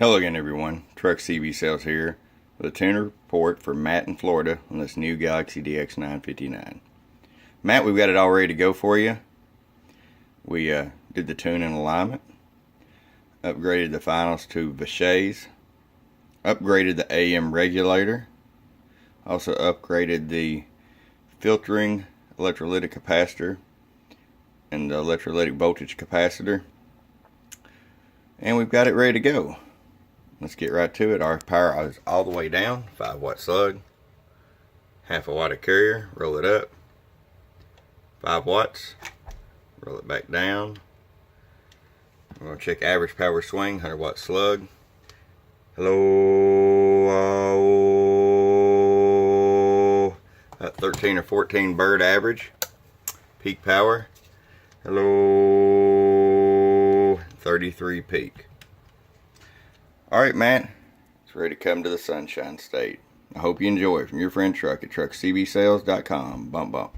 Hello again, everyone. Truck CB Sales here with a tuner report for Matt in Florida on this new Galaxy DX959. Matt, we've got it all ready to go for you. We did the tune and alignment, upgraded the finals to Vishays, upgraded the AM regulator, also upgraded the filtering electrolytic capacitor and the electrolytic voltage capacitor, and we've got it ready to go. Let's get right to it. Our power is all the way down, 5-watt slug, half a watt of carrier, roll it up, 5 watts, roll it back down. We're going to check average power swing, 100-watt slug. Hello, 13 or 14 bird average. Peak power, hello, 33 peak. Alright, Matt, it's ready to come to the Sunshine State. I hope you enjoy it from your friend Truck at truckcbsales.com. Bump bump.